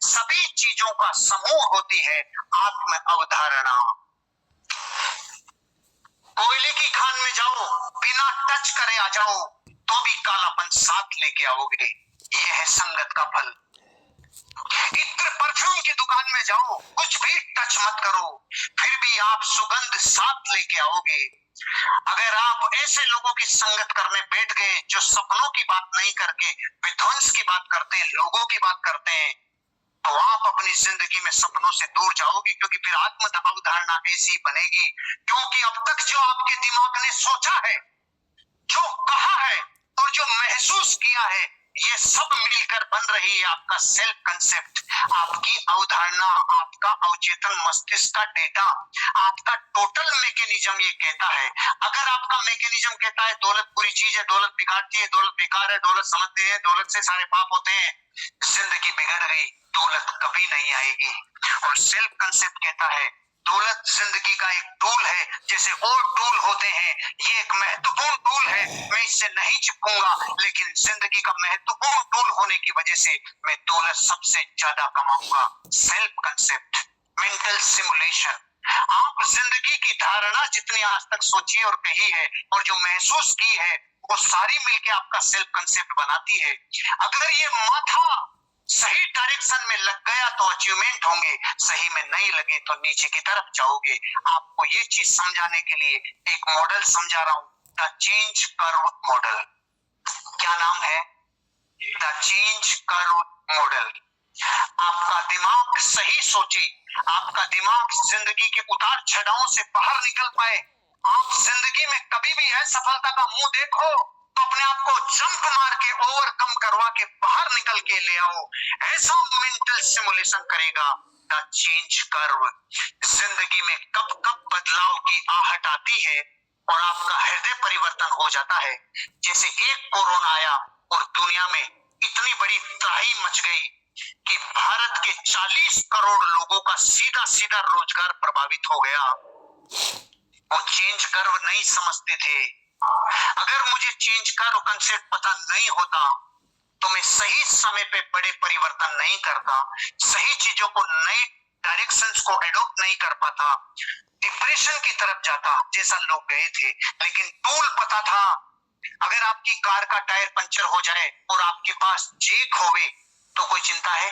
सभी चीजों का समूह होती है आत्म अवधारणा। कोयले की खान में जाओ, बिना टच करे आ जाओ तो भी कालापन साथ लेके आओगे। यह है संगत का फल। इत्र परफ्यूम की दुकान में जाओ, कुछ भी टच मत करो, फिर भी आप सुगंध साथ लेके आओगे। अगर आप ऐसे लोगों की संगत करने बैठ गए जो सपनों की बात नहीं करके विध्वंस की बात करते हैं, लोगों की बात करते हैं, तो आप अपनी जिंदगी में सपनों से दूर जाओगे, क्योंकि फिर आत्म अवधारणा ऐसी बनेगी। क्योंकि अब तक जो आपके दिमाग ने सोचा है, जो कहा है और जो महसूस किया है, ये सब मिलकर बन रही है आपका सेल्फ कंसेप्ट, आपकी अवधारणा, आपका अवचेतन मस्तिष्क का डेटा, आपका टोटल मैकेनिज्म ये कहता है। अगर आपका मैकेनिज्म कहता है दौलत बुरी चीज है, दौलत बिगाड़ती है, दौलत बेकार है, दौलत समझते हैं, दौलत से सारे पाप होते हैं, जिंदगी बिगड़ गई, दौलत कभी नहीं आएगी। और सेल्फ कंसेप्ट कहता है दौलत जिंदगी का एक टूल है, जैसे और टूल होते हैं, ये एक महत्वपूर्ण टूल है, मैं इससे नहीं चिपकूंगा, लेकिन जिंदगी का महत्वपूर्ण टूल होने की वजह से मैं दौलत सबसे ज्यादा कमाऊंगा। Self concept, mental simulation. आप जिंदगी की धारणा जितनी आज तक सोची और कही है और जो महसूस की है, वो सारी मिलके आपका सेल्फ कंसेप्ट बनाती है। अगर ये माथा सही डायरेक्शन में लग गया तो अचीवमेंट होंगे, सही में नहीं लगे तो नीचे की तरफ जाओगे। आपको ये चीज समझाने के लिए एक मॉडल समझा रहा हूं, द चेंज कर्व मॉडल। क्या नाम है? The change curve model. आपका दिमाग सही सोचे, आपका दिमाग जिंदगी के उतार चढ़ावों से बाहर निकल पाए। आप जिंदगी में कभी भी असफलता का मुंह देखो तो अपने आप को जंप मार के ओवरकम करवा के बाहर निकल के ले आओ। ऐसा मेंटल सिमुलेशन करेगा द चेंज कर्व। जिंदगी में कब कब बदलाव की आहट आती है और आपका हृदय परिवर्तन हो जाता है। जैसे एक कोरोना आया और दुनिया में इतनी बड़ी तबाही मच गई कि भारत के 40 करोड़ लोगों का सीधा सीधा रोजगार प्रभावित हो गया। वो चेंज कर्व नहीं समझते थे। अगर मुझे चेंज कर्व कंसेप्ट पता नहीं होता तो मैं सही समय पे बड़े परिवर्तन नहीं करता, सही चीजों को, नई डायरेक्शंस को एडॉप्ट नहीं कर पाता, डिप्रेशन की तरफ जाता जैसा लोग गए थे। लेकिन टूल पता था। अगर आपकी कार का टायर पंचर हो जाए और आपके पास जैक होवे तो कोई चिंता है,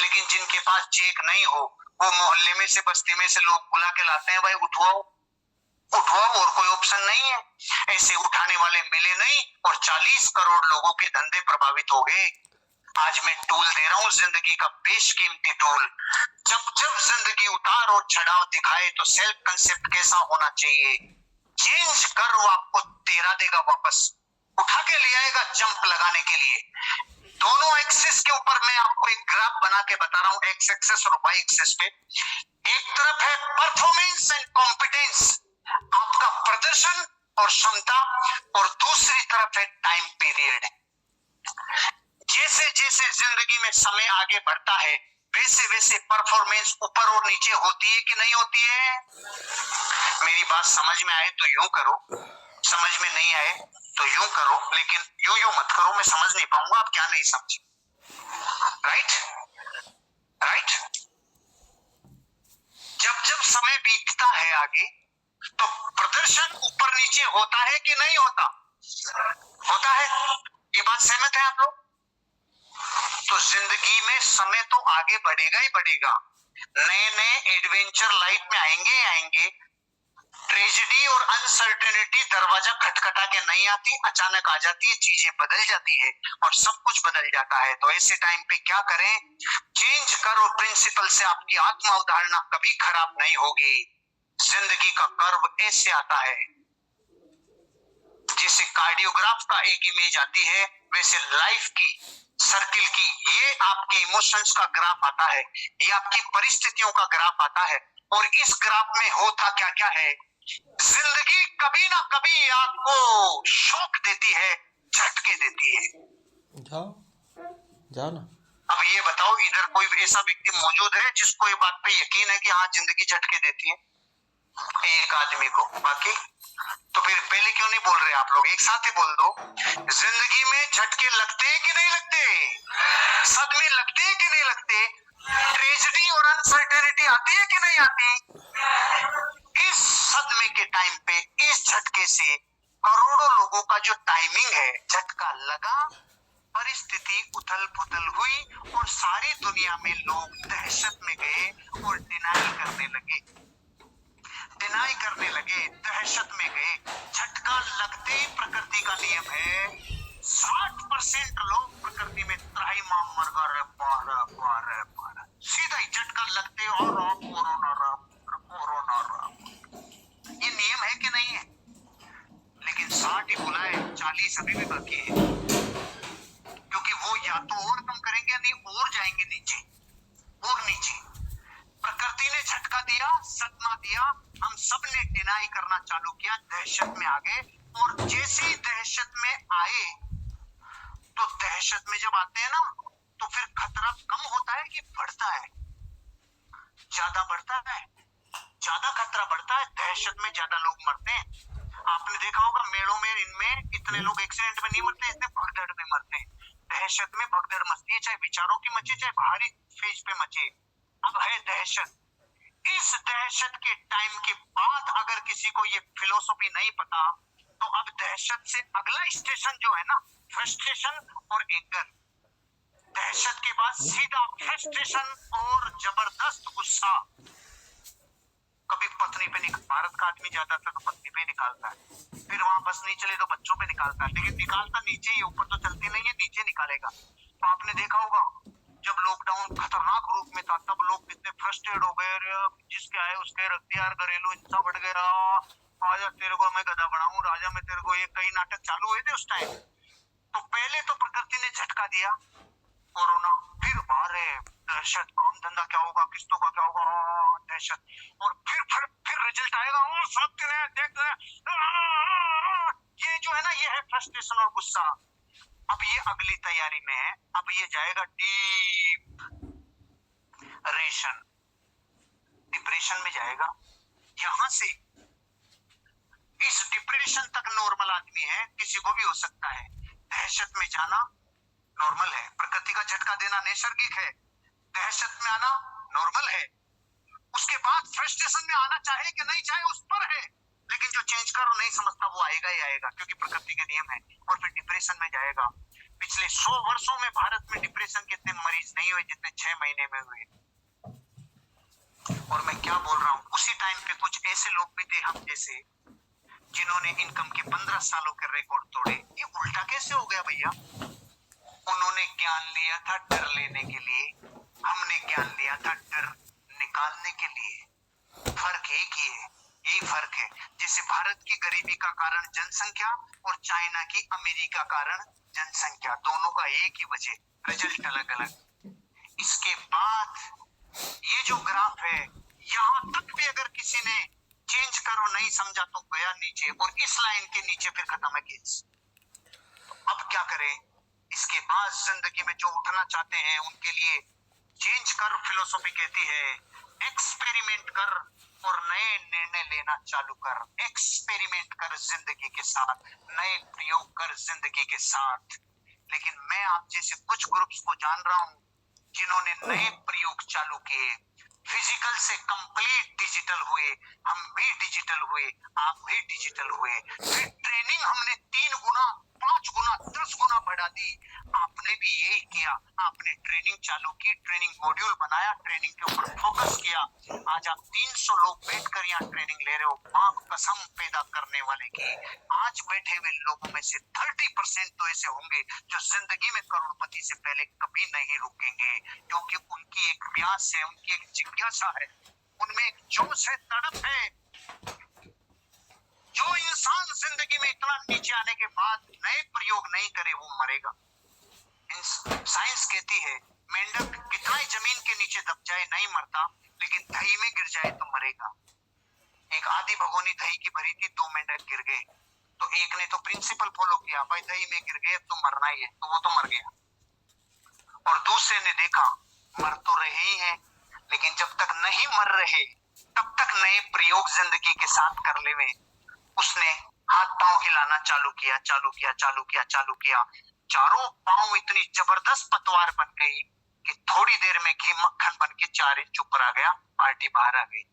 लेकिन जिनके पास जैक नहीं हो वो मोहल्ले में से, बस्ती में से लोग बुला के लाते हैं, भाई उठवाओ उठवाओ, और कोई ऑप्शन नहीं है। ऐसे उठाने वाले मिले नहीं और 40 करोड़ लोगों के धंधे प्रभावित हो गए। आज मैं टूल दे रहा हूं, जिंदगी का बेशकीमती टूल। जब जब जिंदगी उतार और चढ़ाव दिखाए तो सेल्फ कंसेप्ट कैसा होना चाहिए, चेंज कर वो आपको तेरा देगा, वापस उठा के ले आएगा जंप लगाने के लिए। दोनों एक्सिस के ऊपर मैं आपको एक ग्राफ बना के बता रहा हूं, एक्स एक्सिस और वाई एक्सिस पे। एक तरफ है परफॉर्मेंस एंड कॉम्पिटेंस, आपका प्रदर्शन और क्षमता, और दूसरी तरफ है टाइम पीरियड। जैसे जैसे जिंदगी में समय आगे बढ़ता है वैसे वैसे परफॉर्मेंस ऊपर और नीचे होती है कि नहीं होती है? मेरी बात समझ में आए तो यूं करो, समझ में नहीं आए तो यूं करो, लेकिन यूं मत करो, मैं समझ नहीं पाऊंगा आप क्या नहीं समझे। राइट। जब जब समय बीतता है आगे तो प्रदर्शन ऊपर नीचे होता है कि नहीं होता? होता है। ये बात सहमत है आप लोग? तो जिंदगी में समय तो आगे बढ़ेगा ही बढ़ेगा, नए नए एडवेंचर लाइफ में आएंगे। ट्रेजेडी और अनसर्टेनिटी दरवाजा खटखटा के नहीं आती, अचानक आ जाती है, चीजें बदल जाती है और सब कुछ बदल जाता है। तो ऐसे टाइम पे क्या करें? चेंज करो प्रिंसिपल से आपकी आत्म अवधारणा कभी खराब नहीं होगी। जिंदगी का कर्व ऐसे आता है, जैसे कार्डियोग्राफ का एक इमेज आती है वैसे लाइफ की सर्किल की ये आपके इमोशंस का ग्राफ आता है, ये आपकी परिस्थितियों का ग्राफ आता है। और इस ग्राफ में होता क्या क्या है, जिंदगी कभी ना कभी आपको शॉक देती है, झटके देती है। जाओ ना। अब ये बताओ, इधर कोई ऐसा व्यक्ति मौजूद है जिसको ये बात पे यकीन है कि हाँ जिंदगी झटके देती है? एक आदमी को, बाकी तो फिर पहले क्यों नहीं बोल रहे आप लोग? एक साथ ही बोल दो। जिंदगी में झटके लगते कि नहीं लगते? सदमे लगते कि नहीं लगते? ट्रेजेडी और अनसर्टेनिटी आती है कि नहीं आती? इस सदमे के टाइम पे, इस झटके से करोड़ों लोगों का जो टाइमिंग है, झटका लगा, परिस्थिति उथल पुथल हुई और सारी दुनिया में लोग दहशत में गए और डिनाई करने लगे, दहशत में गए। झटका लगते ही, प्रकृति का नियम है, 60% लोग प्रकृति में त्राहिमाम मर गए। सीधा ही झटका लगते और कोरोना। ये नियम है कि नहीं है? लेकिन 60 ही बुलाए, 40 अभी भी बाकी है, क्योंकि वो या तो और कम करेंगे या नहीं और जाएंगे नीचे और नीचे। प्रकृति ने झटका दिया, सदमा दिया, हम सब ने डिनाई करना चालू किया, दहशत में आ गए। और जैसे ही दहशत में आए, तो दहशत में जब आते हैं ना, तो फिर खतरा कम होता है कि बढ़ता है? ज्यादा बढ़ता है। ज्यादा खतरा बढ़ता है, दहशत में ज्यादा लोग मरते हैं। आपने देखा होगा मेलों में, इनमें इतने लोग एक्सीडेंट में नहीं मरते, इतने भगदड़ में मरते हैं। दहशत में भगदड़ मचती है, चाहे विचारों की मचे, चाहे बाहरी फेज पे मचे। अब है दहशत। इस दहशत के टाइम के बाद अगर किसी को ये फिलोसॉफी नहीं पता, तो अब दहशत से अगला स्टेशन जो है ना, फ्रस्ट्रेशन और एंगर। दहशत के बाद सीधा फ्रस्ट्रेशन और जबरदस्त गुस्सा। कभी पत्नी पे भारत का आदमी ज्यादातर तो पत्नी पे निकालता है, फिर वहां बस नहीं चले तो बच्चों पे निकालता है, लेकिन निकालता नीचे ही, ऊपर तो चलती नहीं है, नीचे निकालेगा। तो आपने देखा होगा जब लॉकडाउन खतरनाक रूप में था, तब लोग कितने फ्रस्ट्रेट हो गए, जिसके आए उसके रख दिया, घरेलू हिंसा बढ़ गया, आजा तेरे को मैं गधा बनाऊं, राजा मैं तेरे को, ये कई नाटक चालू हुए थे उस टाइम। तो पहले तो प्रकृति ने झटका दिया, कोरोना, फिर बारे दहशत, काम धंधा क्या होगा, किस्तों का क्या होगा, दहशत, और फिर रिजल्ट आएगा, और सब देख ये जो है ना, ये है फ्रस्ट्रेशन और गुस्सा। अब ये अगली तैयारी में है, अब ये जाएगा डीप डिप्रेशन में जाएगा। यहां से इस डिप्रेशन तक नॉर्मल आदमी है, किसी को भी हो सकता है। दहशत में जाना नॉर्मल है, प्रकृति का झटका देना नैसर्गिक है, दहशत में आना नॉर्मल है। उसके बाद फ्रस्ट्रेशन में आना चाहे कि नहीं चाहे उस पर है, लेकिन जो चेंज कर नहीं समझता वो आएगा ही आएगा, क्योंकि प्रकृति के नियम है। और फिर डिप्रेशन में जाएगा। पिछले 100 वर्षों में भारत में डिप्रेशन के इतने मरीज नहीं हुए जितने 6 महीने में हुए। और मैं क्या बोल रहा हूँ, उसी टाइम पे कुछ ऐसे लोग भी थे हम जैसे, जिन्होंने इनकम के 15 सालों के रिकॉर्ड तोड़े। ये उल्टा कैसे हो गया भैया? उन्होंने ज्ञान लिया था डर लेने के लिए, हमने ज्ञान लिया था डर निकालने के लिए। फर्क एक ही है, यही फर्क है। जैसे भारत की गरीबी का कारण जनसंख्या और चाइना की अमीरी का कारण जनसंख्या, दोनों का एक ही वजह, रिजल्ट अलग अलग। इसके बाद ये जो ग्राफ है, यहां तक भी अगर किसी ने चेंज करो नहीं समझा तो गया नीचे, और इस लाइन के नीचे फिर खत्म है केस। अब क्या करें? इसके बाद जिंदगी में जो उठना चाहते हैं उनके लिए चेंज कर फिलोसॉफी कहती है, एक्सपेरिमेंट कर और नए निर्णय लेना चालू कर। एक्सपेरिमेंट कर जिंदगी के साथ, नए प्रयोग कर जिंदगी के साथ। लेकिन मैं आप जैसे कुछ ग्रुप्स को जान रहा हूं जिन्होंने नए प्रयोग चालू किए, फिजिकल से कंप्लीट डिजिटल हुए, हम भी डिजिटल हुए, आप भी डिजिटल हुए। फिर ट्रेनिंग हमने 3 गुना, 5 गुना, 10 गुना बढ़ा दी। आपने भी यही किया, आपने ट्रेनिंग चालू की, ट्रेनिंग मॉड्यूल बनाया, ट्रेनिंग के ऊपर फोकस किया। आज आप 300 लोग बैठकर यहाँ ट्रेनिंग ले रहे हो, बाप कसम पैदा करने वाले की। आज बैठे हुए लोगों में से 30% तो ऐसे होंगे जो जिंदगी में करोड़पति से पहले कभी नहीं रुकेंगे, क्योंकि उनकी एक प्यास है, उनकी एक जिज्ञासा है, उनमें एक जोश है, तड़प है। जो इंसान जिंदगी में इतना नीचे आने के बाद नए प्रयोग नहीं करे वो मरेगा। साइंस कहती है मेंढक कितना ही जमीन के नीचे दब जाए नहीं मरता, लेकिन दही में गिर जाए तो मरेगा। एक आधी भगोनी दही की भरी थी, 2 मेंढक गिर गए, तो एक ने तो प्रिंसिपल फॉलो किया, भाई दही में गिर गए तो मरना ही है, तो वो तो मर गया। और दूसरे ने देखा मर तो रहे ही हैं, लेकिन जब तक नहीं मर रहे तब तक नए प्रयोग जिंदगी के साथ कर लेवे, उसने हाथ पांव हिलाना चालू किया, चालू किया, चालू किया, चालू किया। चारों पांव इतनी जबरदस्त पतवार बन गई कि थोड़ी देर में घी मक्खन बन के 4 इंच ऊपर आ गया, पार्टी बाहर आ गई।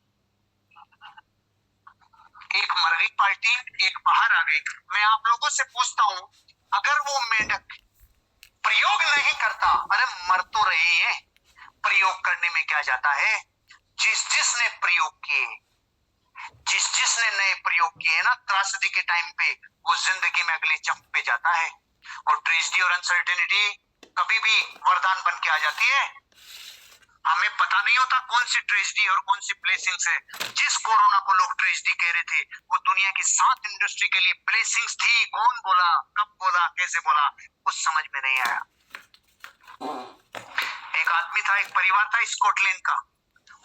एक मर गई पार्टी, एक बाहर आ गई। मैं आप लोगों से पूछता हूं, अगर वो मेंढक प्रयोग नहीं करता, अरे मर तो रही है, प्रयोग करने में क्या जाता है? जिसने प्रयोग किए, जिसने नए प्रयोग किए ना त्रासदी के टाइम पे, वो जिंदगी में अगले जंप पे जाता है। और ट्रेजेडी और अनसर्टेनिटी कभी भी वरदान बन के आ जाती है। हमें पता नहीं होता कौन सी ट्रेजेडी और कौन सी ब्लेसिंग्स है। जिस कोरोना को लोग ट्रेजेडी कह रहे थे, वो दुनिया की 7 इंडस्ट्री के लिए ब्लेसिंग्स थी। कौन बोला, कब बोला, कैसे बोला, कुछ समझ में नहीं आया। एक आदमी था, एक परिवार था स्कॉटलैंड का।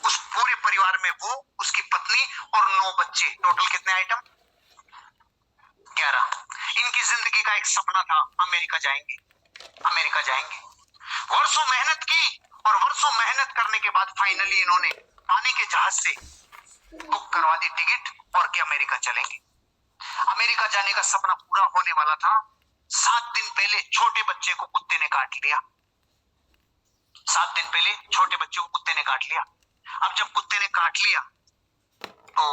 उस पूरे परिवार में वो, उसकी पत्नी और 9 बच्चे, टोटल कितने आइटम? 11। इनकी जिंदगी का एक सपना था, अमेरिका जाएंगे, अमेरिका जाएंगे। वर्षों मेहनत की और वर्षों मेहनत करने के बाद फाइनली इन्होंने पानी के जहाज से बुक करवा दी टिकट और कि अमेरिका चलेंगे। अमेरिका जाने का सपना पूरा होने वाला था। 7 दिन पहले छोटे बच्चे को कुत्ते ने काट लिया। 7 दिन पहले छोटे बच्चे को कुत्ते ने काट लिया। अब जब कुत्ते ने काट लिया तो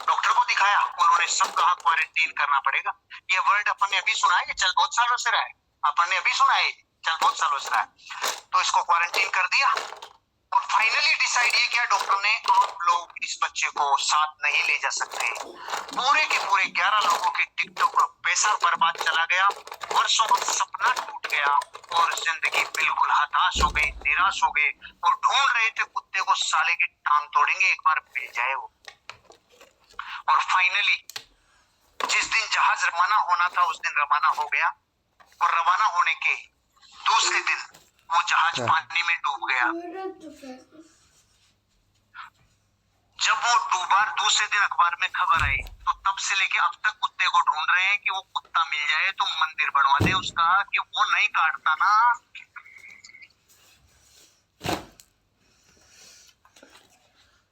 डॉक्टर को दिखाया, उन्होंने सब कहा क्वारंटीन करना पड़ेगा। ये वर्ड अपन ने अभी सुना है, ये चल बहुत सालों से रहा है, अपन ने अभी सुना है, चल बहुत सालों से रहा है। तो इसको क्वारंटीन कर दिया और फाइनली डिसाइड ये किया डॉक्टर ने, आप लोग इस बच्चे को साथ नहीं ले जा सकते। पूरे के पूरे 11 लोगों के टिकटों का पैसा बर्बाद चला गया, वर्षों का सपना टूट गया और जिंदगी बिल्कुल हताश हो गई, निराश हो गए और ढूंढ रहे थे कुत्ते को, साले की टांग तोड़ेंगे, एक बार मिल जाए वो। और फाइनली जिस दिन जहाज रवाना होना था उस दिन रवाना हो गया और रवाना होने के दूसरे दिन वो जहाज पानी में डूब गया। जब वो डूबा, दूसरे दिन अखबार में खबर आई, तो तब से लेके अब तक कुत्ते को ढूंढ रहे हैं कि वो कुत्ता मिल जाए तो मंदिर बनवा दे उसका, कि वो नहीं काटता ना।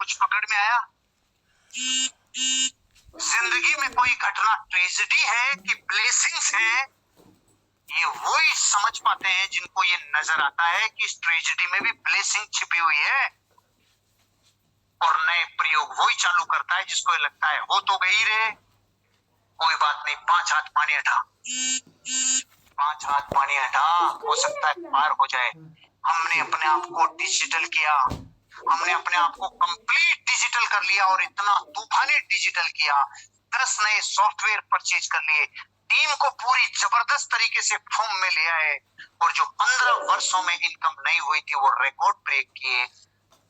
कुछ पकड़ में आया? जिंदगी में कोई घटना ट्रेजेडी है कि ब्लेसिंग्स है, ये वो ही समझ पाते हैं जिनको ये नजर आता है कि इस ट्रेजेडी में भी ब्लेसिंग छिपी हुई है। और नए प्रयोग वही चालू करता है जिसको ये लगता है हो तो गई रे, कोई बात नहीं, 5 हाथ पानी हटा, 5 हाथ पानी हटा, हो सकता है पार हो जाए। हमने अपने आप को डिजिटल किया, हमने अपने आप को कंप्लीट डिजिटल कर लिया और इतना तूफानी डिजिटल किया, 10 नए सॉफ्टवेयर परचेज कर लिए, टीम को पूरी जबरदस्त तरीके से फॉर्म में ले आए और जो 15 वर्षों में इनकम नहीं हुई थी वो रिकॉर्ड ब्रेक किए।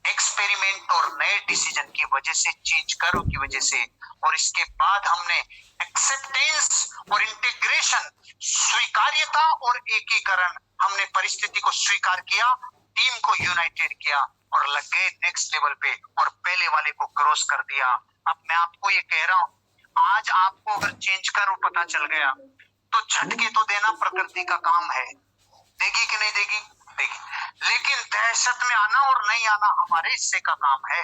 एक्सपेरिमेंट और नए डिसीजन की वजह से, चेंज करो की वजह से। और इसके बाद हमने एक्सेप्टेंस और इंटीग्रेशन, स्वीकार्यता और एकीकरण, हमने परिस्थिति को स्वीकार किया, टीम को यूनाइटेड किया और लग गए नेक्स्ट लेवल पे और पहले वाले को क्रॉस कर दिया। अब मैं आपको ये कह रहा हूं, आज आपको अगर चेंज करो पता चल गया तो झटके तो देना प्रकृति का काम है, देगी कि नहीं देगी? देगी। लेकिन दहशत में आना और नहीं आना हमारे हिस्से का काम है।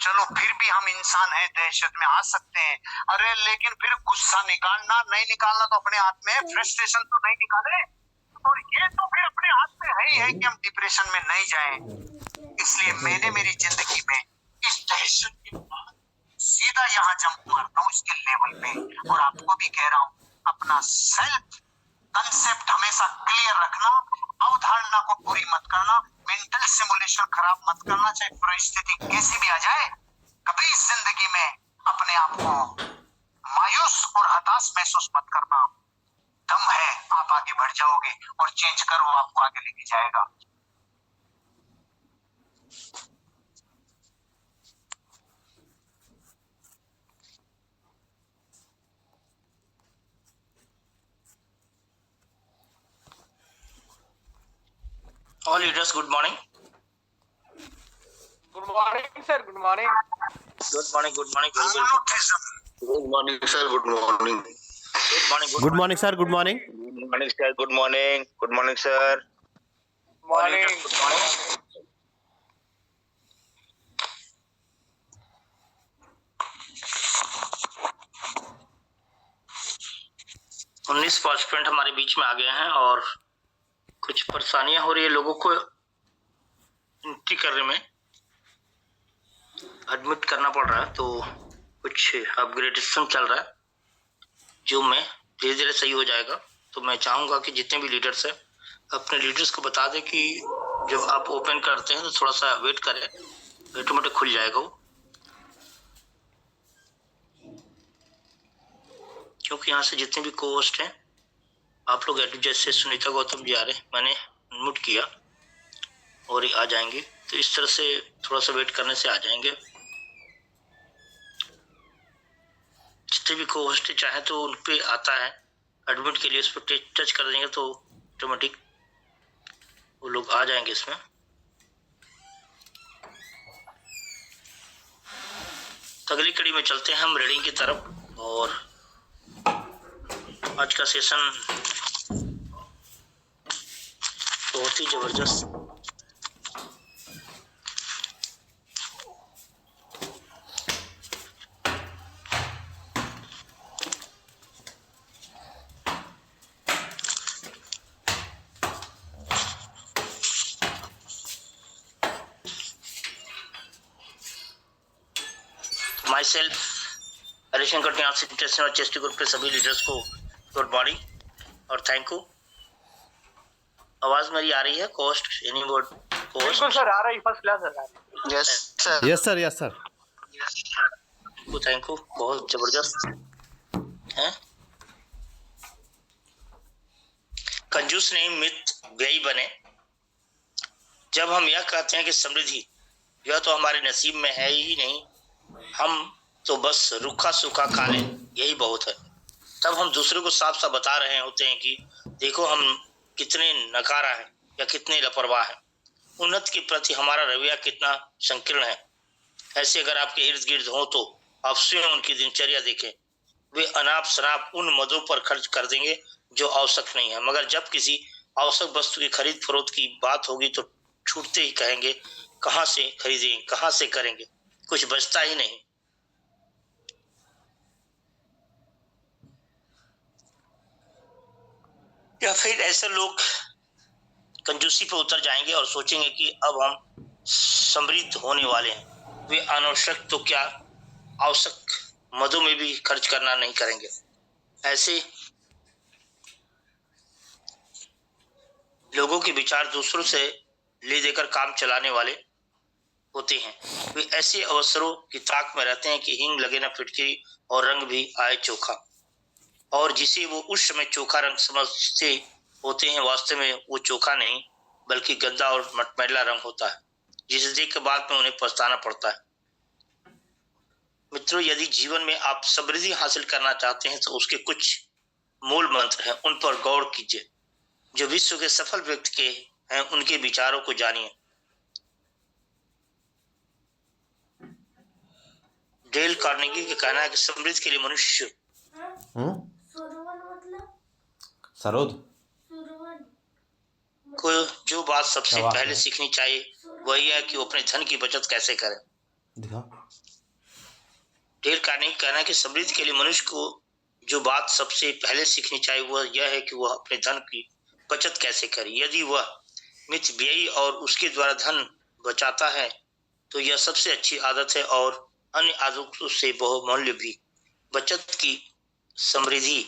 चलो फिर भी हम इंसान हैं, दहशत में आ सकते हैं, अरे लेकिन फिर गुस्सा निकालना नहीं निकालना तो अपने हाथ में है, फ्रस्ट्रेशन तो नहीं निकाले, और ये तो फिर अपने हाथ में है ही है कि हम डिप्रेशन में नहीं जाएं। इसलिए मैंने मेरी जिंदगी में इस दहशत के बाद सीधा यहाँ जंप मारता हूँ इसके लेवल पे। और आपको भी कह रहा हूँ, अपना सेल्फ कंसेप्ट हमेशा क्लियर रखना, अवधारणा को पूरी मत करना, मेंटल सिमुलेशन खराब मत करना, चाहे परिस्थिति कैसी भी आ जाए। कभी इस जिंदगी में अपने आप को मायूस और हताश महसूस मत करना। दम है, आप आगे बढ़ जाओगे और चेंज करो आपको आगे लेके जाएगा। All leaders, good morning. Good morning, sir. Good morning. Good morning, good morning. Very well. Good morning, sir. Good morning. Good morning, Good morning, sir. Good morning. Good morning, sir. Good morning. Good morning, sir. All Morning. leaders, good morning. 19 participant हमारे बीच में आ गए हैं और कुछ परेशानियां हो रही है लोगों को एंट्री करने में, एडमिट करना पड़ रहा है, तो कुछ अपग्रेडेशन चल रहा है जो में धीरे धीरे सही हो जाएगा। तो मैं चाहूंगा कि जितने भी लीडर्स हैं अपने लीडर्स को बता दें कि जब आप ओपन करते हैं तो थोड़ा सा वेट करें, ऑटोमेटिक खुल जाएगा वो, क्योंकि यहाँ से जितने भी कोस्ट हैं आप लोग जैसे सुनीता गौतम जी आ रहे, मैंने म्यूट किया और ये आ जाएंगे, तो इस तरह से थोड़ा सा वेट करने से आ जाएंगे। जितने भी कोस्ट चाहे तो उन पे आता है एडमिट के लिए, उस पर टच कर देंगे तो ऑटोमेटिक वो लोग आ जाएंगे इसमें। अगली कड़ी में चलते हैं हम रीडिंग की तरफ, और आज का सेशन बहुत ही जबरदस्त myself Harishankar international chess group के सभी लीडर्स को गुड मॉर्निंग और थैंक यू। आवाज मेरी आ रही है? कोस्ट एनी वर्ड कोस्ट? बिल्कुल सर, आ रही, फर्स्ट क्लास आ रही। Yes sir. Yes sir, yes sir. Thank you, बहुत जबरदस्त है। कंजूस नहीं मित व्ययी बने। जब हम यह कहते हैं कि समृद्धि यह तो हमारे नसीब में है ही नहीं, हम तो बस रूखा सूखा खा लें यही बहुत है, तब हम दूसरे को साफ साफ बता रहे होते हैं कि देखो हम कितने नकारा हैं या कितने लापरवाह हैं, उन्नत के प्रति हमारा रवैया कितना संकीर्ण है। ऐसे अगर आपके इर्द गिर्द हो तो आप स्वयं उनकी दिनचर्या देखें, वे अनाप शनाप उन मदों पर खर्च कर देंगे जो आवश्यक नहीं है, मगर जब किसी आवश्यक वस्तु की खरीद फरोख्त की बात होगी तो छूटते ही कहेंगे कहाँ से खरीदेंगे, कहाँ से करेंगे, कुछ बचता ही नहीं। या फिर ऐसे लोग कंजूसी पे उतर जाएंगे और सोचेंगे कि अब हम समृद्ध होने वाले हैं, वे अनावश्यक तो क्या आवश्यक मदों में भी खर्च करना नहीं करेंगे। ऐसे लोगों के विचार दूसरों से ले देकर काम चलाने वाले होते हैं, वे ऐसे अवसरों की ताक में रहते हैं कि हिंग लगे ना फिटकरी और रंग भी आए चोखा, और जिसे वो उस समय चोखा रंग समझते होते हैं वास्तव में वो चोखा नहीं बल्कि गंदा और मटमैला रंग होता है, जिसे देख के बाद में उन्हें पछताना पड़ता है। मित्रों, यदि जीवन में आप समृद्धि हासिल करना चाहते हैं तो उसके कुछ मूल मंत्र हैं, उन पर गौर कीजिए। जो विश्व के सफल व्यक्ति के हैं उनके विचारों को जानिए। डेल कार्नेगी का कहना है कि समृद्धि के लिए मनुष्य सरोद को जो बात सबसे पहले सीखनी चाहिए वह यह है कि वो अपने धन की बचत कैसे करें। डेल कार्नेगी कहना है कि समृद्धि के लिए मनुष्य को जो बात सबसे पहले सीखनी चाहिए वह यह है कि वह अपने धन की बचत कैसे करे। यदि वह मित व्ययी और उसके द्वारा धन बचाता है तो यह सबसे अच्छी आदत है और अन्य आदतों से बहुमूल्य भी। बचत की समृद्धि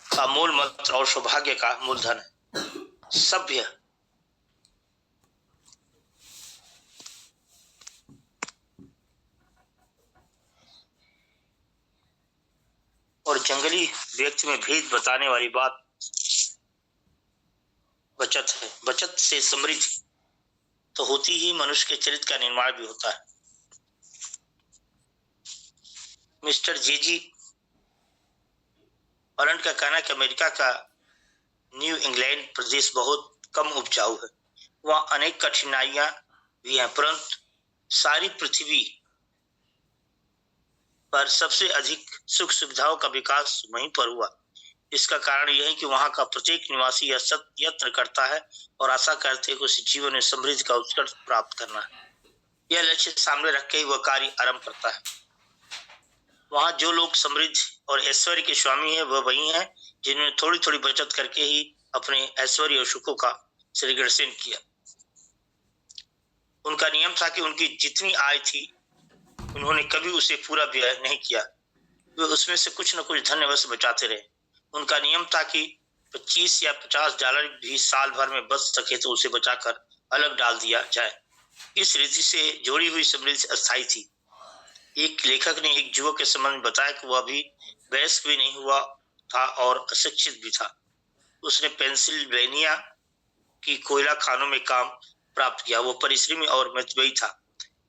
का मूल मंत्र और सौभाग्य का मूलधन है। सभ्य और जंगली व्यक्ति में भेद बताने वाली बात बचत है। बचत से समृद्धि तो होती ही मनुष्य के चरित्र का निर्माण भी होता है। मिस्टर जेजी ऑलैंड का कहना है कि अमेरिका का न्यू इंग्लैंड प्रदेश बहुत कम उपजाऊ है, वहाँ अनेक कठिनाइयां भी हैं, परंतु सारी पृथ्वी पर सबसे अधिक सुख सुविधाओं का विकास वहीं पर हुआ। इसका कारण यह है कि वहां का प्रत्येक निवासी यह सत्य यत्न करता है और आशा करते हैं कि उसे जीवन में समृद्धि का उत्कर्ष प्राप्त करना है। यह लक्ष्य सामने रख के ही वह कार्य आरंभ करता है। वहां जो लोग समृद्ध और ऐश्वर्य के स्वामी हैं वह वही हैं जिन्होंने थोड़ी थोड़ी बचत करके ही अपने ऐश्वर्य और सुखों का सृजन किया। उनका नियम था कि उनकी जितनी आय थी उन्होंने कभी उसे पूरा व्यय नहीं किया, वे उसमें से कुछ न कुछ धन अवश्य बचाते रहे। उनका नियम था कि 25 या 50 डॉलर भी साल भर में बच सके तो उसे बचाकर अलग डाल दिया जाए। इस रीति से जोड़ी हुई समृद्धि अस्थायी थी। एक लेखक ने एक युवक के संबंध में बताया कि वह अभी वयस्क भी नहीं हुआ था और अशिक्षित भी था। उसने पेंसिल्वेनिया की कोयला खानों में काम प्राप्त किया। वो परिश्रमी और मितव्ययी था।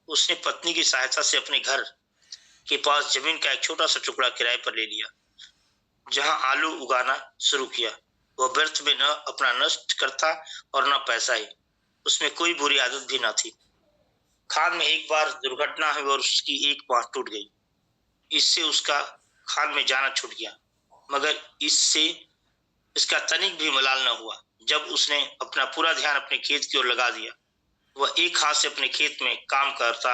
उसने पत्नी की सहायता से अपने घर के पास जमीन का एक छोटा सा टुकड़ा किराए पर ले लिया, जहां आलू उगाना शुरू किया। वह व्यर्थ में न अपना नष्ट करता और न पैसा ही। उसमें कोई बुरी आदत भी न थी। खान में एक बार दुर्घटना हुई और उसकी एक बांह टूट गई। इससे उसका खान में जाना छूट गया, मगर इससे इसका तनिक भी मलाल न हुआ। जब उसने अपना पूरा ध्यान अपने खेत की ओर लगा दिया, वह एक हाथ से अपने खेत में काम करता,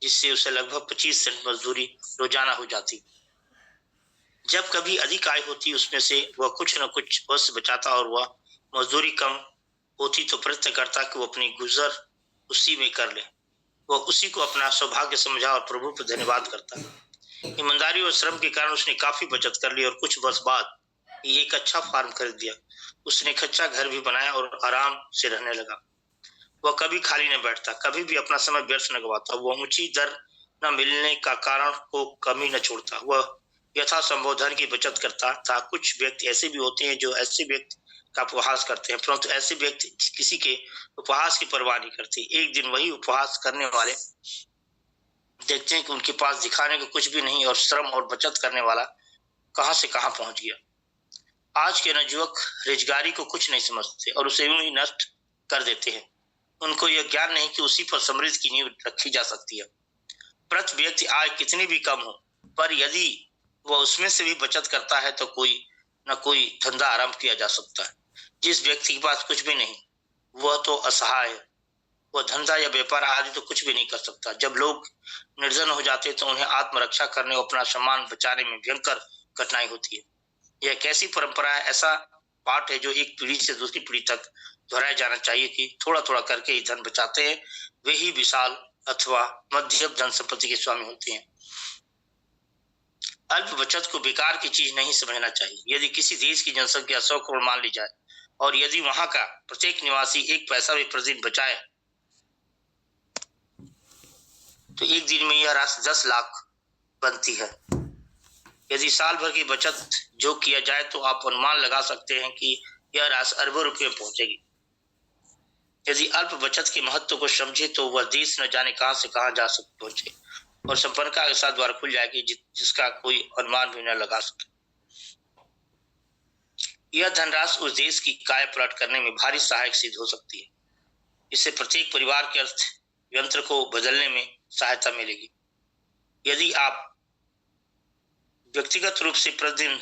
जिससे उसे लगभग 25 सेंट मजदूरी रोजाना हो जाती। जब कभी अधिक आय होती उसमें से वह कुछ न कुछ वस्तु बचाता और वह मजदूरी कम होती तो प्रयत्न करता कि वो अपनी गुजर उसी में कर ले। वह उसी को अपना सौभाग्य समझा और प्रभु पर धन्यवाद करता। ईमानदारी और श्रम के कारण उसने काफी बचत कर ली और कुछ वर्ष बाद एक अच्छा फार्म खरीद लिया। उसने एक अच्छा घर भी बनाया और आराम से रहने लगा। वह कभी खाली न बैठता, कभी भी अपना समय व्यर्थ न गवाता। वह ऊंची दर न मिलने का कारण को कमी न छोड़ता। वह यथासंभव धन की बचत करता था। कुछ व्यक्ति ऐसे भी होते हैं जो ऐसे व्यक्ति का उपहास करते हैं, परंतु ऐसे व्यक्ति किसी के उपहास की परवाह नहीं करते। एक दिन वही उपहास करने वाले देखते हैं कि उनके पास दिखाने को कुछ भी नहीं और श्रम और बचत करने वाला कहां से कहां पहुंच गया। आज के नवयुवक रोजगारी को कुछ नहीं समझते और उसे यूं ही नष्ट कर देते हैं। उनको यह ज्ञान नहीं कि उसी पर समृद्धि की नींव रखी जा सकती है। प्रति व्यक्ति आय कितनी भी कम हो, पर यदि वह उसमें से भी बचत करता है तो कोई न कोई धंधा आरंभ किया जा सकता है। जिस व्यक्ति के पास कुछ भी नहीं, वह तो असहाय है। वह धंधा या व्यापार आदि तो कुछ भी नहीं कर सकता। जब लोग निर्धन हो जाते तो उन्हें आत्मरक्षा करने और अपना सम्मान बचाने में भयंकर कठिनाई होती है। यह एक ऐसी परंपरा है, ऐसा पाठ है जो एक पीढ़ी से दूसरी पीढ़ी तक दोहराया जाना चाहिए कि थोड़ा थोड़ा करके ही धन बचाते हैं, वे ही विशाल अथवा मध्यम धन संपत्ति के स्वामी होते हैं। अल्प बचत को बेकार की चीज नहीं समझना चाहिए। यदि किसी देश की जनसंख्या 100 करोड़ मान ली जाए और यदि वहां का प्रत्येक निवासी एक पैसा भी प्रतिदिन बचाए तो एक दिन में यह राशि 10 लाख बनती है। यदि साल भर की बचत जो किया जाए तो आप अनुमान लगा सकते हैं कि यह राशि अरबों रुपये पहुंचेगी। यदि अल्प बचत के महत्व को समझे तो वह देश न जाने कहां से कहां जा सक पहुंचे और संपन्नता के साथ द्वार खुल जाएगी जिसका कोई अनुमान भी न लगा सके। यह धनराशि उस देश की काया पलट करने में भारी सहायक सिद्ध हो सकती है। इससे प्रत्येक परिवार के अर्थ यंत्र को बदलने में सहायता मिलेगी। यदि आप व्यक्तिगत रूप से प्रतिदिन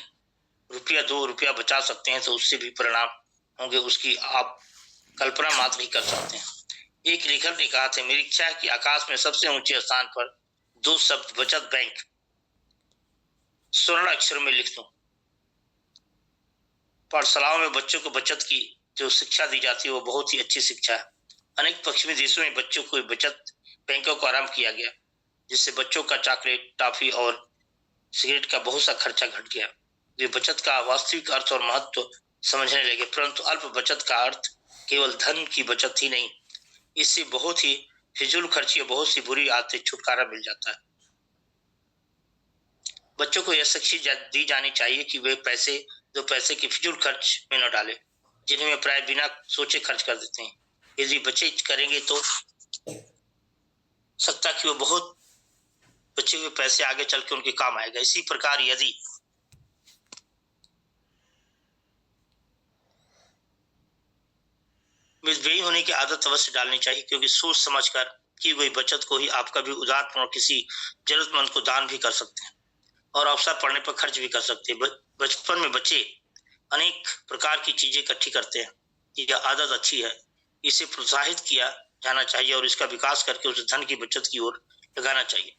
रुपया 2 रुपया बचा सकते हैं तो उससे भी परिणाम होंगे, उसकी आप कल्पना मात्र ही कर सकते हैं। एक लेखक ने कहा था, मेरी इच्छा है कि आकाश में सबसे ऊंचे स्थान पर 2 शब्द बचत बैंक स्वर्ण अक्षरों में लिख दूं। पाठशालाओं में बच्चों को बचत की जो शिक्षा दी जाती है वो बहुत ही अच्छी शिक्षा है। अनेक पश्चिमी देशों में बच्चों को बचत बैंकों को आरंभ किया गया, जिससे बच्चों का चॉकलेट, टॉफी और सिगरेट का बहुत सा खर्चा घट गया। वे बचत का वास्तविक अर्थ और महत्व समझने लगे। परंतु अल्प बचत का अर्थ केवल धन की बचत ही नहीं, इससे बहुत ही फिजूल खर्ची और बहुत सी बुरी आदतें छुटकारा मिल जाता है। बच्चों को यह शिक्षा दी जानी चाहिए कि वे पैसे की फिजूल खर्च में न डालें, जिन्हें वे प्राय बिना सोचे खर्च कर देते हैं। यदि बच्चे करेंगे तो सकता कि वो बहुत बचे हुए पैसे आगे चल के उनके काम आएगा। इसी प्रकार यदि मितव्ययी होने की आदत अवश्य डालनी चाहिए, क्योंकि सोच समझकर की गई बचत को ही आप कभी उदारपूर्ण किसी जरूरतमंद को दान भी कर सकते हैं और अवसर पड़ने पर खर्च भी कर सकते हैं। बचपन में बच्चे अनेक प्रकार की चीजें इकट्ठी करते हैं। यह आदत अच्छी है, इसे प्रोत्साहित किया जाना चाहिए और इसका विकास करके उसे धन की बचत की ओर लगाना चाहिए।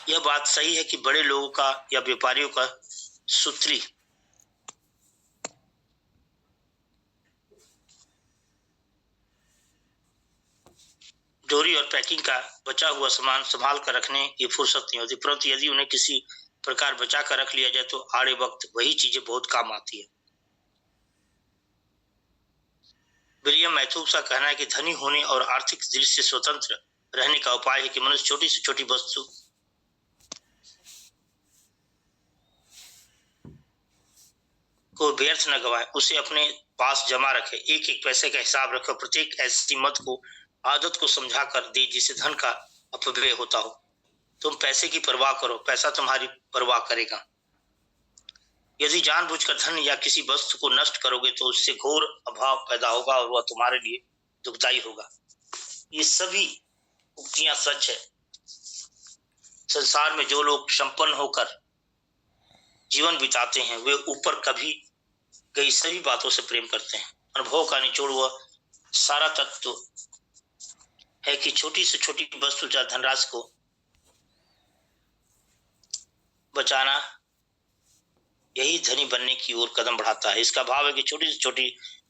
यह बात सही है कि बड़े लोगों का या व्यापारियों का सूत्री डोरी और पैकिंग का बचा हुआ सामान संभाल कर रखने की फुर्सत नहीं होती, परंतु यदि उन्हें किसी प्रकार बचा कर रख लिया जाए तो आड़े वक्त वही चीजें बहुत काम आती है। विलियम मैथ्यूस का कहना है कि धनी होने और आर्थिक दृष्टि से स्वतंत्र रहने का उपाय है कि मनुष्य छोटी से छोटी वस्तु को व्यर्थ न गवाए, उसे अपने पास जमा रखे, एक एक पैसे का हिसाब रखे, प्रत्येक ऐसी मत को आदत को समझा कर दे जिसे धन का अपव्यय होता हो। तुम पैसे की परवाह करो, पैसा तुम्हारी परवाह करेगा। यदि जानबूझकर धन या किसी वस्तु को नष्ट करोगे तो उससे घोर अभाव पैदा होगा और वह तुम्हारे लिए दुखदायी होगा। ये सभी उक्तियां सच है। संसार में जो लोग संपन्न होकर जीवन बिताते हैं वे ऊपर कभी गई सभी बातों से प्रेम करते हैं। अनुभव का निचोड़ वह सारा तत्व है कि छोटी से छोटी वस्तु या धनराशि को बचाना यही धनी बनने की ओर कदम बढ़ाता है। इसका भाव है कि छोटी से छोटी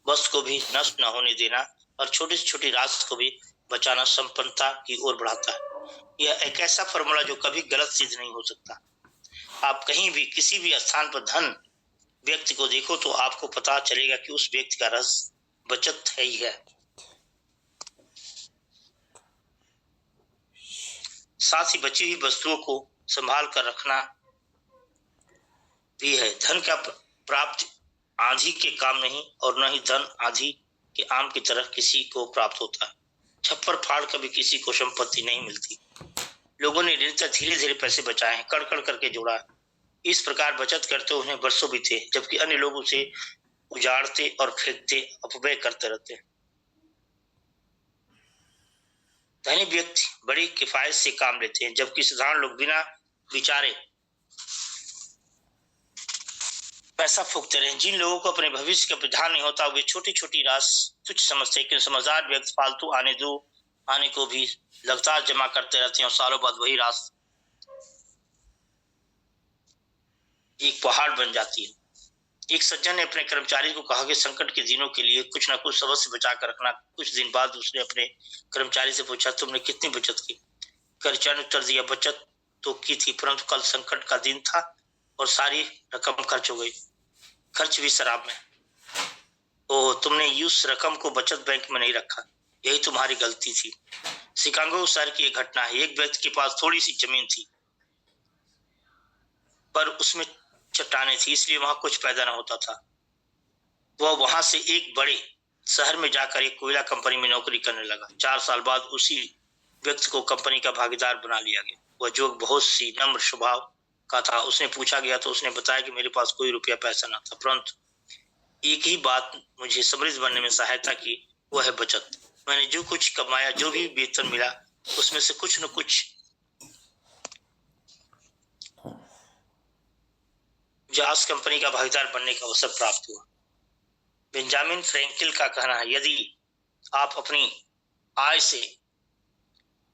वस्तु को भी नष्ट न होने देना और छोटी से छोटी राशि को भी बचाना संपन्नता की ओर बढ़ाता है। यह एक ऐसा फॉर्मूला जो कभी गलत सिद्ध नहीं हो सकता। आप कहीं भी किसी भी स्थान पर धन व्यक्ति को देखो तो आपको पता चलेगा कि उस व्यक्ति का रहस्य बचत है ही है। साथ ही बची हुई वस्तुओं को संभाल कर रखना भी है। धन का प्राप्त आंधी के काम नहीं और न ही धन आंधी के आम की तरह किसी को प्राप्त होता है। छप्पर फाड़ कभी किसी को संपत्ति नहीं मिलती। लोगों ने निरंतर धीरे धीरे पैसे बचाए हैं, कड़ कड़ करके जोड़ा। इस प्रकार बचत करते उन्हें वर्षों बीते, जबकि अन्य लोग उसे उजाड़ते और फेंकते अपव्यय करते रहते हैं। धनी व्यक्ति बड़ी किफायत से काम लेते हैं, जबकि साधारण लोग बिना विचारे पैसा फूकते रहे। जिन लोगों को अपने भविष्य का ध्यान नहीं होता वे छोटी छोटी राशि तुच्छ समझते हैं, लेकिन समझदार व्यक्ति फालतू आने को भी लगातार जमा करते रहते हैं और सालों बाद वही राशि एक पहाड़ बन जाती है। एक सज्जन ने अपने कर्मचारी को कहा कि संकट के दिनों के लिए कुछ न कुछ अवश्य बचा कर रखना। कुछ दिन बाद उसने अपने कर्मचारी से पूछा, तुमने कितनी बचत की? कर्मचारी ने उत्तर दिया, बचत तो की थी, परंतु कल संकट का दिन था और सारी रकम खर्च हो गई, खर्च भी शराब में। ओह, तुमने उस रकम को बचत बैंक में नहीं रखा, यही तुम्हारी गलती थी। शिकागो शहर की एक घटना है। एक व्यक्ति के पास थोड़ी सी जमीन थी पर उसमें चट्टानें थी, इसलिए वहां कुछ पैदा न होता था। वह वहां से एक बड़े शहर में जाकर एक कोयला कंपनी में नौकरी करने लगा। 4 साल बाद उसी व्यक्ति को कंपनी का भागीदार बना लिया गया। वह जो बहुत सी नम्र स्वभाव का था, उसने पूछा गया तो उसने बताया कि मेरे पास कोई रुपया पैसा न था, परंतु एक ही बात मुझे समृद्ध बनने में सहायता की, वह है बचत। मैंने जो कुछ कमाया, जो भी वेतन मिला, उसमें से कुछ न कुछ जास कंपनी का भागीदार बनने का अवसर प्राप्त हुआ। बेंजामिन फ्रैंकलिन का कहना है, यदि आप अपनी आय से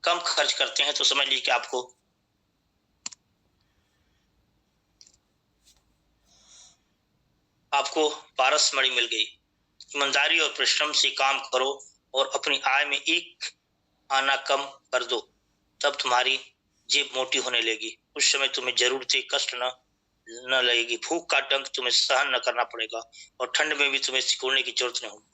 कम खर्च करते हैं तो समझ लीजिए कि आपको पारसमणि मिल गई। ईमानदारी और परिश्रम से काम करो और अपनी आय में एक आना कम कर दो, तब तुम्हारी जेब मोटी होने लगेगी। उस समय तुम्हें जरूरतें कष्ट न लगेगी, भूख का डंक तुम्हें सहन न करना पड़ेगा और ठंड में भी तुम्हें सिकुड़ने की जरूरत नहीं होगी।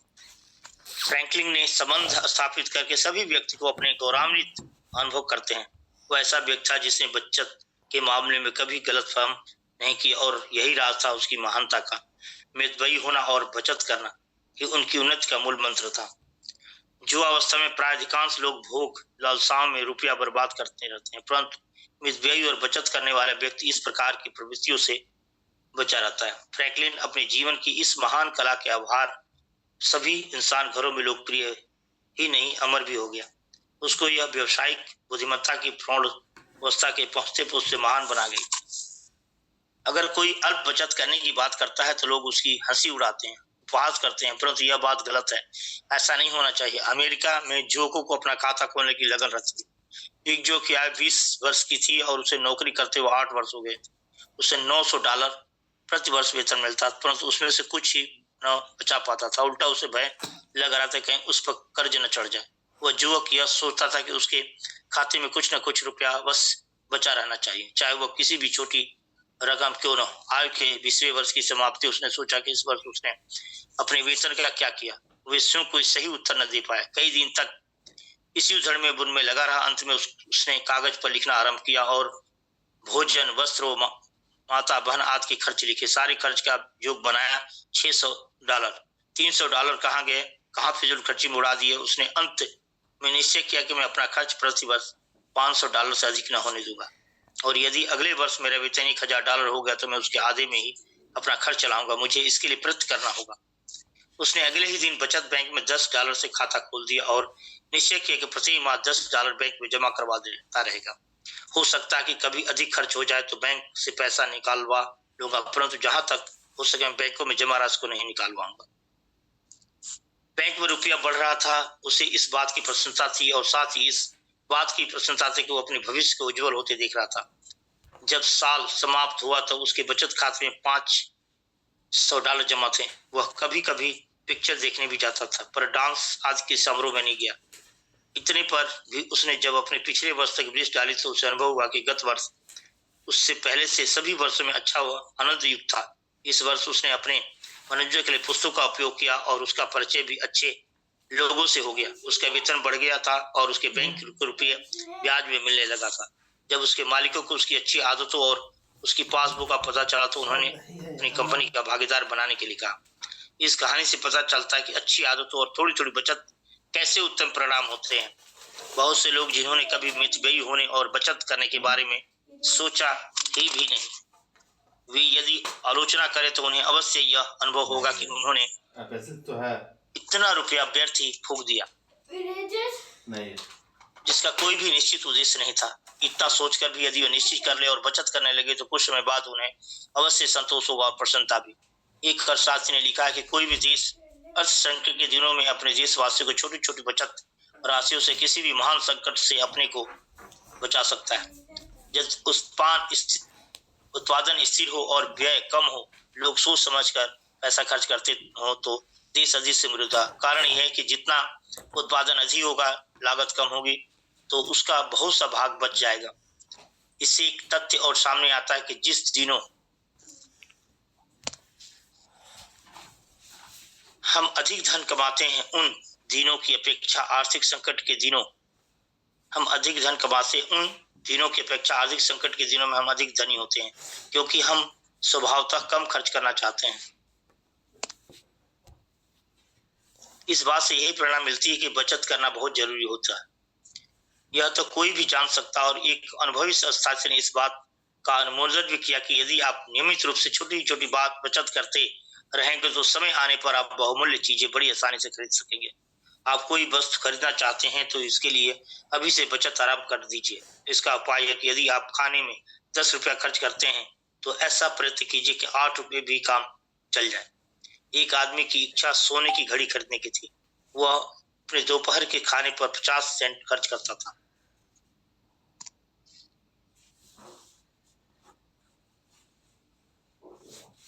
फ्रैंकलिन ने संबंध स्थापित करके सभी व्यक्ति को अपने गौरवान्वित अनुभव करते हैं। वह ऐसा व्यक्ति था जिसने बचत के मामले में कभी गलतफहम नहीं की और यही राज था उसकी महानता का। मितव्ययी होना और बचत करना ही उनकी उन्नति का मूल मंत्र था। जो अवस्था में प्राय अधिकांश लोग भोग लालसाओं में रुपया बर्बाद करते रहते हैं, परंतु मितव्ययी और बचत करने वाला व्यक्ति इस प्रकार की प्रवृत्तियों से बचा रहता है। फ्रैंकलिन अपने जीवन की इस महान कला के आभार सभी इंसान घरों में लोकप्रिय ही नहीं, अमर भी हो गया। उसको यह व्यवसायिक बुद्धिमत्ता की प्रौढ़ अवस्था के पहुंचते पहुंचते महान बना गई। अगर कोई अल्प बचत करने की बात करता है तो लोग उसकी हंसी उड़ाते हैं, उपहास करते हैं, परंतु यह बात गलत है। ऐसा नहीं होना चाहिए। अमेरिका में युवकों को अपना खाता खोलने की लगन रहती है। एक जो कि आय 20 वर्ष की थी और उसे नौकरी करते हुए 8 वर्ष हो गए, उसे $900 प्रति वर्ष वेतन मिलता, परंतु उसमें से कुछ ही न बचा पाता था। उल्टा उसे भय लग रहा था कहीं उस पर कर्ज न चढ़ जाए। वह युवक यह सोचता था कि उसके खाते में कुछ न कुछ रुपया बस बचा रहना चाहिए, चाहे वह किसी भी छोटी रकम क्यों न हो। आय के 20वें वर्ष की समाप्ति उसने सोचा कि इस वर्ष उसने अपने वेतन का क्या किया। वे स्वयं कोई सही उत्तर न दे पाया। कई दिन तक इसी उधड़ में बुन में लगा रहा। अंत में उसने कागज पर लिखना आरंभ किया और भोजन, वस्त्र, माता बहन आदि के खर्च लिखे। सारे खर्च का योग बनाया $600। $300 कहाँ गए, कहाँ फिजूल खर्ची में उड़ा दिए। उसने अंत में निश्चय किया कि मैं अपना खर्च प्रति वर्ष $500 से अधिक न होने दूंगा, और यदि अगले वर्ष मेरा वेतन $1000 हो गया तो मैं उसके आधे में ही अपना खर्च चलाऊंगा। मुझे इसके लिए प्रयत्न करना होगा। उसने अगले ही दिन बचत बैंक में $10 से खाता खोल दिया और निश्चय किया कि प्रति माह $10 बैंक में जमा करवा देता रहेगा। हो सकता है कि कभी अधिक खर्च हो जाए तो बैंक से पैसा निकालवा लूंगा, परंतु जहां तक हो सके मैं बैंकों में जमा राशि को नहीं निकालवाऊंगा। बैंक में रुपया बढ़ रहा था, उसे इस बात की प्रसन्नता थी और साथ ही इस बात की प्रसन्नता थी कि वो अपने भविष्य को उज्जवल होते देख रहा था। जब साल समाप्त हुआ तो उसके बचत खाते में $500 जमा थे। वह कभी कभी पिक्चर देखने भी जाता था, पर डांस आदि के समारोह में नहीं गया। इतने पर भी उसने जब अपने पिछले वर्ष तक वृक्ष डाली तो उसे अनुभव हुआ कि गत वर्ष उससे पहले से सभी वर्षों में अच्छा हुआ, आनंद युक्त था। इस वर्ष उसने अपने मनोरंजन के लिए पुस्तकों का उपयोग किया और उसका परिचय भी अच्छे लोगों से हो गया। उसका वेतन बढ़ गया था और उसके बैंक के रुपये ब्याज में मिलने लगा था। जब उसके मालिकों को उसकी अच्छी आदतों और उसकी पासबुक का पता चला तो उन्होंने अपनी कंपनी का भागीदार बनाने के लिए कहा। इस कहानी से पता चलता है कि अच्छी आदतों और थोड़ी थोड़ी बचत कैसे उत्तम परिणाम होते हैं। बहुत से लोग जिन्होंने कभी मितव्ययी होने और बचत करने के बारे में सोचा ही भी नहीं, वे यदि आलोचना करें तो उन्हें अवश्य यह अनुभव होगा कि उन्होंने इतना रुपया व्यर्थ ही फूंक दिया जिसका कोई भी निश्चित उद्देश्य नहीं था। इतना सोचकर भी यदि वे निश्चित कर ले और बचत करने लगे तो कुछ समय बाद उन्हें अवश्य संतोष होगा और प्रसन्नता भी। एक अर्थशास्त्री ने लिखा है कि कोई भी देश अर्थसंकट के दिनों में अपने देशवासियों को छोटी छोटी बचत राशियों से किसी भी महान संकट से अपने को बचा सकता है। जब उत्पादन स्थिर हो और व्यय कम हो, लोग सोच समझकर पैसा खर्च करते हो तो देश अधिक समृद्ध होगा। कारण यह है कि जितना उत्पादन अधिक होगा, लागत कम होगी तो उसका बहुत सा भाग बच जाएगा। इससे एक तथ्य और सामने आता है कि जिस दिनों हम अधिक धन कमाते हैं उन दिनों की अपेक्षा आर्थिक संकट के दिनों हम अधिक धन कमाते हैं, उन दिनों की अपेक्षा आर्थिक संकट के दिनों में हम अधिक धनी होते हैं, क्योंकि हम स्वभावतः कम खर्च करना चाहते हैं। इस बात से यही प्रेरणा मिलती है कि बचत करना बहुत जरूरी होता है। यह तो कोई भी जान सकता है और एक अनुभवी अर्थशास्त्री ने इस बात का अनुमोदन भी किया कि यदि आप नियमित रूप से छोटी छोटी बात बचत करते रहेंगे तो समय आने पर आप बहुमूल्य चीजें बड़ी आसानी से खरीद सकेंगे। आप कोई वस्तु खरीदना चाहते हैं तो इसके लिए अभी से बचत आरंभ कर दीजिए। इसका उपाय है कि यदि आप खाने में 10 रुपया खर्च करते हैं तो ऐसा प्रयत्न कीजिए कि 8 रुपये भी काम चल जाए। एक आदमी की इच्छा सोने की घड़ी खरीदने की थी। वह अपने दोपहर के खाने पर 50 सेंट खर्च करता था।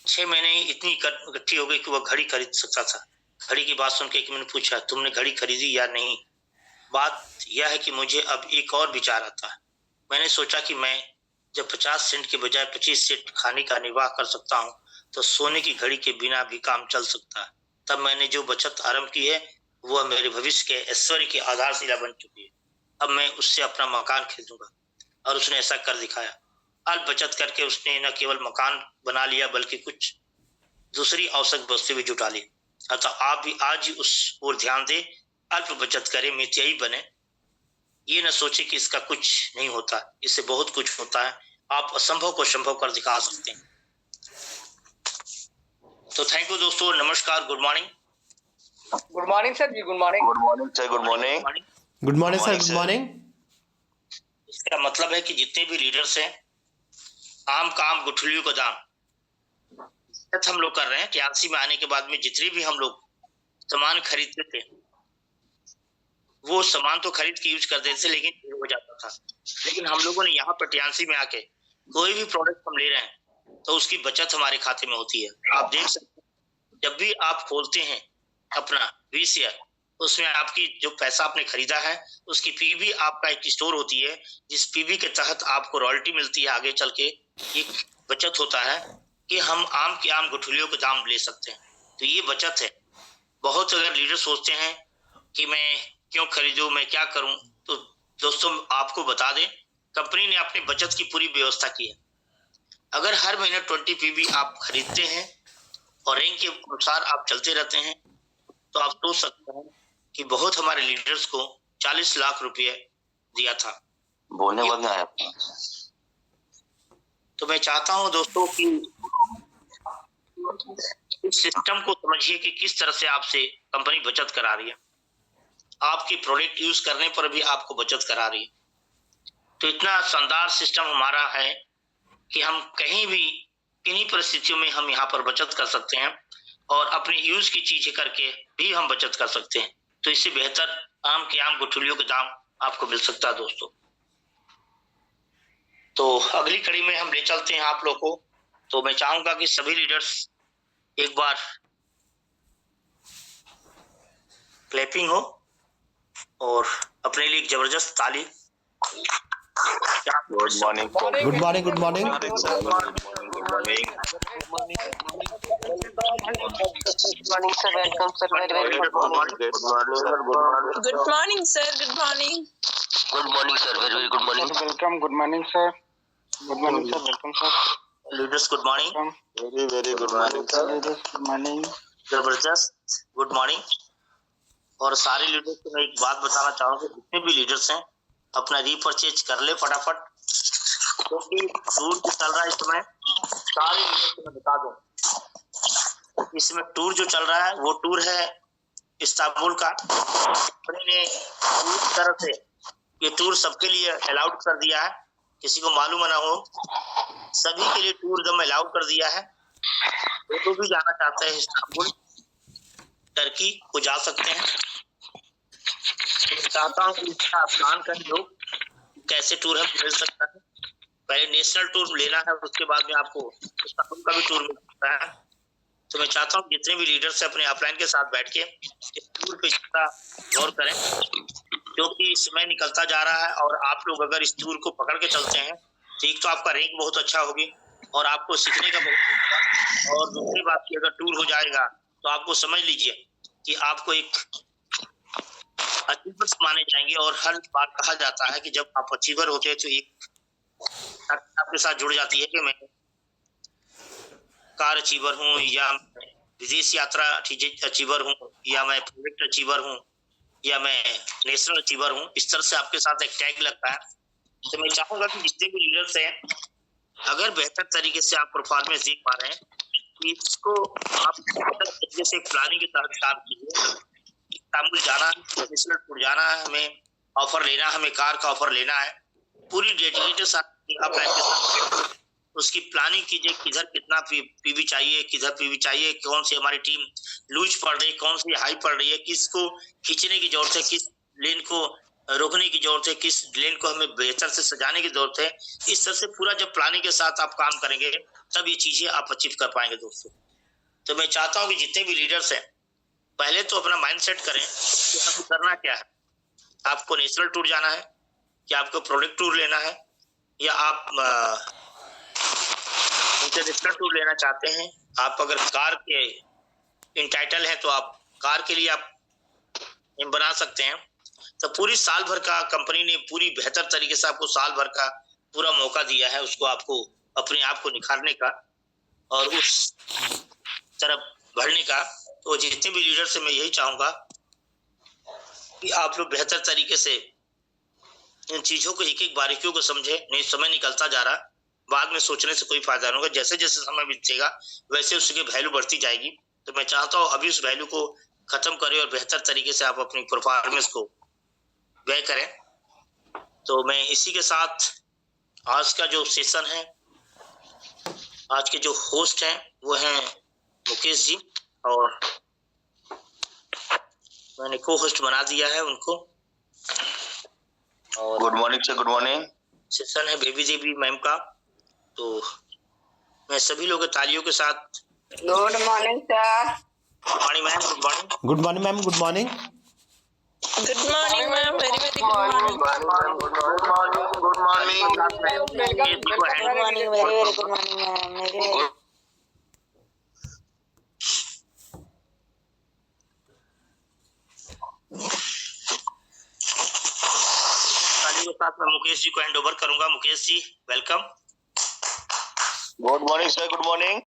छह महीने इतनी इकट्ठी हो गई कि वह घड़ी खरीद सकता था। घड़ी की बात सुनकर मैंने पूछा, तुमने घड़ी खरीदी या नहीं? बात यह है कि मुझे अब एक और विचार आता है। मैंने सोचा कि मैं जब 50 सेंट के बजाय 25 सेंट खाने का निर्वाह कर सकता हूँ तो सोने की घड़ी के बिना भी काम चल सकता है। तब मैंने जो बचत आरंभ की है वह मेरे भविष्य के ऐश्वर्य की आधारशिला बन चुकी है। अब मैं उससे अपना मकान खरीदूंगा। और उसने ऐसा कर दिखाया। अल्प बचत करके उसने न केवल मकान बना लिया बल्कि कुछ दूसरी आवश्यक वस्तुएं भी जुटा ली। अतः आप भी आज ही उस ओर ध्यान दें, अल्प बचत करें, मितव्ययी बने। ये न सोचे कि इसका कुछ नहीं होता, इससे बहुत कुछ होता है। आप असंभव को संभव कर दिखा सकते हैं। तो थैंक यू दोस्तों, नमस्कार, good morning. Good morning sir ji, good morning. Good morning sir, good morning. Good morning sir, good morning. इसका मतलब है कि जितने भी लीडर्स हैं, आम काम गुठलियों का दाम हम लोग कर रहे हैं। टीआरसी में आने के बाद में जितने भी हम लोग सामान खरीदते थे वो सामान तो खरीद के यूज कर देते थे, लेकिन हो जाता था। लेकिन हम लोगों ने यहाँ पर टियासी में आके कोई भी प्रोडक्ट हम ले रहे हैं तो उसकी बचत हमारे खाते में होती है। आप देख सकते हैं, जब भी आप खोलते हैं अपना वी शेयर, उसमें आपकी जो पैसा आपने खरीदा है उसकी पीवी आपका एक स्टोर होती है, जिस पीवी के तहत आपको रॉयल्टी मिलती है। आगे चल के एक बचत होता है कि हम आम के आम गुठलियों के दाम ले सकते हैं, तो ये बचत है। बहुत अगर लीडर सोचते हैं कि मैं क्यों खरीदूं, मैं क्या करूं, तो दोस्तों आपको बता दें, कंपनी ने अपनी बचत की पूरी व्यवस्था की है। अगर हर महीने 20 पीवी आप खरीदते हैं और रैंक के अनुसार आप चलते रहते हैं, तो आप सोच सकते हैं कि बहुत हमारे लीडर्स को 40 लाख रुपए दिया था। बोलने बाद में आया। तो मैं चाहता हूं दोस्तों कि इस सिस्टम को समझिए कि किस तरह से आपसे कंपनी बचत करा रही है। आपकी प्रोडक्ट यूज करने पर भी आपको बचत करा रही है। तो इतना शानदार सिस्टम हमारा है कि हम कहीं भी किन्हीं परिस्थितियों में हम यहाँ पर बचत कर सकते हैं और अपनी यूज की चीजें करके भी हम बचत कर सकते हैं। तो इससे बेहतर आम के आम गुठलियों के दाम आपको मिल सकता है दोस्तों। तो अगली कड़ी में हम ले चलते हैं आप लोग को। तो मैं चाहूंगा कि सभी लीडर्स एक बार क्लैपिंग हो और अपने लिए एक जबरदस्त ताली। Good morning. Good morning. Good morning. morning, sir. Welcome, sir. Very good morning. Good morning, sir. Good morning. Good morning, sir. Very good morning. Welcome. Good morning, sir. Good morning, sir. Welcome, sir. Leaders good morning. Very good morning, sir. Good morning. जबरदस्त good morning. और सारे leaders को मैं एक बात बताना चाहूंगा, जितने भी लीडर्स हैं अपना रीपरचेज कर ले फटाफट, क्योंकि टूर जो चल रहा है इस समय, सारे लीडर्स को मैं बता दूं, इसमें टूर जो चल रहा है वो टूर है इस्तांबुल का। कंपनी ने पूरी तरह से ये टूर सबके लिए अलाउड कर दिया है, किसी को मालूम ना हो, सभी के लिए टूर एकदम अलाउड कर दिया है। तो भी जाना चाहते हैं इस्तांबुल टर्की को जा सकते हैं। तो चाहता हूँ कि इसका आसान कर लो कैसे टूर है मिल सकता है। पहले नेशनल टूर लेना है, उसके बाद में आपको इस्तांबुल का भी टूर मिल सकता है। तो मैं चाहता हूँ जितने भी लीडर्स हैं अपने अपलाइन के साथ बैठ के इस टूर पे ज्यादा गौर करें, क्योंकि समय निकलता जा रहा है और आप लोग अगर इस टूर को पकड़ के चलते हैं तो एक तो आपका रैंक बहुत अच्छा होगी और आपको सीखने का बहुत, और दूसरी बात की अगर टूर हो जाएगा तो आपको समझ लीजिए कि आपको एक अचीवर्स माने जाएंगे। और हर बार कहा जाता है कि जब आप अचीवर होते हैं तो एक आपके साथ जुड़ जाती है कि मैं कार अचीवर हूँ, या विदेश यात्रा अचीवर हूँ, या मैं प्रोजेक्ट अचीवर हूँ, या मैं नेशनल अचीवर हूँ। इस तरह से आपके साथ एक टैग लगता है। तो मैं चाहूंगा कि जितने भी लीडर्स हैं, अगर बेहतर तरीके से आप परफॉर्मेंस देख पा रहे हैं, इसको आप बेहतर तरीके से प्लानिंग के तहत काम कीजिए। इस्तांबुल जाना है, नेशनल टूर जाना है, हमें ऑफर लेना है, हमें कार का ऑफर लेना है, पूरी डेडिकेटेड साथ उसकी प्लानिंग कीजिए, किधर कितना पीवी चाहिए, किधर पीवी चाहिए, कौन सी हमारी टीम लूज पड़ रही है, कौन सी हाई पड़ रही है, किसको खींचने की जरूरत है, किस लेन को रोकने की जरूरत है, किस लेन को हमें बेहतर से सजाने की जरूरत है। इस तरह से पूरा जब प्लानिंग के साथ आप काम करेंगे तब ये चीजें आप अचीव कर पाएंगे दोस्तों। तो मैं चाहता हूँ कि जितने भी लीडर्स हैं पहले तो अपना माइंड सेट करें कि हमें करना क्या है। आपको नेशनल टूर जाना है, या आपको प्रोडक्ट टूर लेना है, या आप इंटरनेशनल टूर लेना चाहते हैं। आप अगर कार के इंटाइटल हैं तो आप कार के लिए आप बना सकते हैं। तो पूरी साल भर का कंपनी ने पूरी बेहतर तरीके से आपको साल भर का पूरा मौका दिया है, उसको आपको अपने आप को निखारने का और उस तरफ बढ़ने का। तो जितने भी लीडर से मैं यही चाहूंगा कि आप लोग बेहतर तरीके से इन चीजों को एक एक बारीकियों को समझे। नहीं, समय निकलता जा रहा, बाद में सोचने से कोई फायदा नहीं होगा। जैसे जैसे समय बीतेगा वैसे उसकी वैल्यू बढ़ती जाएगी। तो मैं चाहता हूँ अभी उस वैल्यू को खत्म करें और बेहतर तरीके से आप अपनी परफॉर्मेंस को व्यय करें। तो मैं इसी के साथ आज का जो सेशन है, आज के जो होस्ट हैं वो हैं मुकेश जी, और मैंने को होस्ट बना दिया है उनको। और good morning sir, good morning. Session है बेबी देवी मैम का, तो मैं सभी लोग तालियों के साथ Good morning, sir. Good morning ma'am, good morning. Good morning, ma'am. Good morning. Good morning, ma'am. Very good morning. Good morning, good morning. Good morning, very good morning, ma'am. Very तालियों के साथ मैं मुकेश जी को हैंड ओवर करूंगा। Mukesh ji, welcome. Good morning sir, good morning.